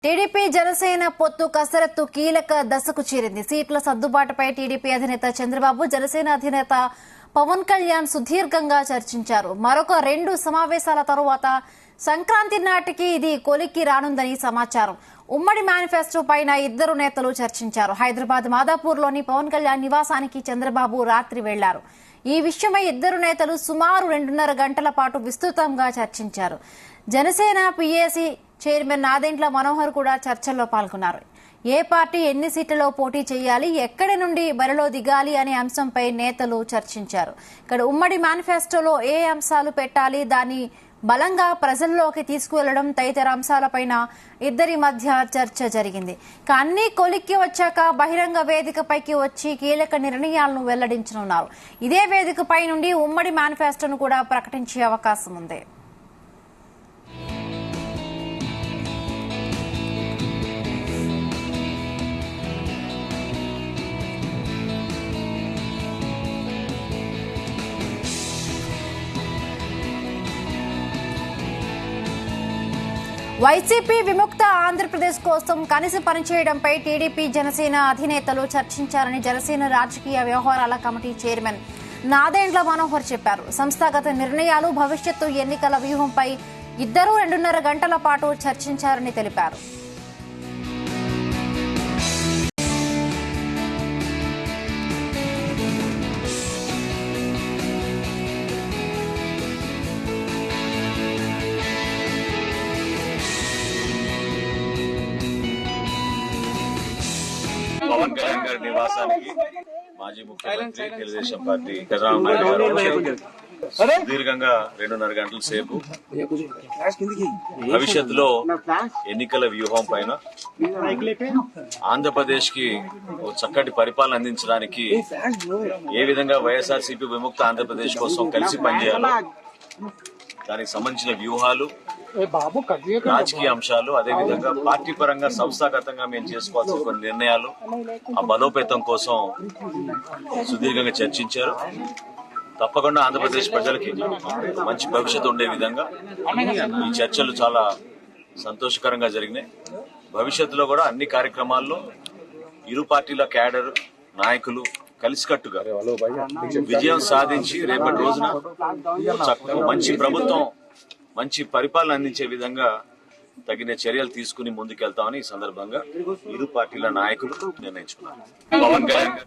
TDP Janasena పొత్తు కసరత్తు కీలక దశకు చేరింది. సీట్ల సర్దుబాటుపై టీడీపీ అధినేత చంద్రబాబు, జనసేన అధినేత పవన్ కళ్యాణ్ సుదీర్ఘంగా చర్చించారు. మరొక 2 సమావేశాల తరువాత సంక్రాంతి నాటికి ఇది కొలిక్కి రానుందని సమాచారం. ఉమ్మడి మేనిఫెస్టో పైన ఇద్దరు నేతలు చర్చించారు. హైదరాబాద్ మాదాపూర్లోని పవన్ కళ్యాణ్ నివాసానికి చంద్రబాబు రాత్రి వెళ్లారు. ఈ విషయమై ఇద్దరు నేతలు సుమారు 2.5 గంటల పాటు విస్తృతంగా చర్చించారు. జనసేన పీఏసీ చైర్మన్ నాదెండ్ల మనోహర్ కూడా చర్చల్లో పాల్గొన్నారు. ఏ పార్టీ ఎన్ని సీట్లలో పోటీ చేయాలి, ఎక్కడి నుండి బరిలో దిగాలి అనే అంశంపై నేతలు చర్చించారు. ఇక్కడ ఉమ్మడి మేనిఫెస్టోలో ఏ అంశాలు పెట్టాలి, దాన్ని బలంగా ప్రజల్లోకి తీసుకువెళ్లడం తదితర అంశాలపైన ఇద్దరి మధ్య చర్చ జరిగింది. అన్ని కొలిక్కి వచ్చాక బహిరంగ వేదికపైకి వచ్చి కీలక నిర్ణయాలను వెల్లడించనున్నారు. ఇదే వేదికపై నుండి ఉమ్మడి మేనిఫెస్టోను కూడా ప్రకటించే అవకాశం ఉంది. వైసీపీ విముక్త ఆంధ్రప్రదేశ్ కోసం కలిసి పనిచేయడంపై టీడీపీ జనసేన అధినేతలు చర్చించారని జనసేన రాజకీయ వ్యవహారాల కమిటీ చైర్మన్ నాదెండ్ల మనోహర్ చెప్పారు. సంస్థాగత నిర్ణయాలు, భవిష్యత్తు ఎన్నికల వ్యూహంపై ఇద్దరూ 2.5 గంటల పాటు చర్చించారని తెలిపారు. పవన్ కళ్యాణ్ గారి నివాసానికి మాజీ ముఖ్యమంత్రి తెలుగుదేశం పార్టీ చంద్రబాబు నాయుడు గారు సుదీర్ఘంగా 2.5 గంటల సేపు భవిష్యత్తులో ఎన్నికల వ్యూహం పైన ఆంధ్రప్రదేశ్ కి చక్కటి పరిపాలన అందించడానికి ఏ విధంగా వైఎస్ఆర్సీపీ విముక్త ఆంధ్రప్రదేశ్ కోసం కలిసి పనిచేయాలో దానికి సంబంధించిన వ్యూహాలు, రాజకీయ అంశాలు, అదేవిధంగా పార్టీ పరంగా సంస్థాగతంగా మేము చేసుకోవాల్సిన కొన్ని నిర్ణయాలు, ఆ బలోపేతం కోసం సుదీర్ఘంగా చర్చించారు. తప్పకుండా ఆంధ్రప్రదేశ్ ప్రజలకి మంచి భవిష్యత్తు ఉండే విధంగా ఈ చర్చలు చాలా సంతోషకరంగా జరిగినాయి. భవిష్యత్తులో కూడా అన్ని కార్యక్రమాల్లో ఇరు పార్టీల క్యాడర్ నాయకులు కలిసికట్టుగా విజయం సాధించి రేపటి రోజున మంచి ప్రభుత్వం, మంచి పరిపాలన అందించే విధంగా తగిన చర్యలు తీసుకుని ముందుకెళ్తామని ఈ సందర్భంగా ఇరు పార్టీల నాయకులు నిర్ణయించుకున్నారు. పవన్ కళ్యాణ్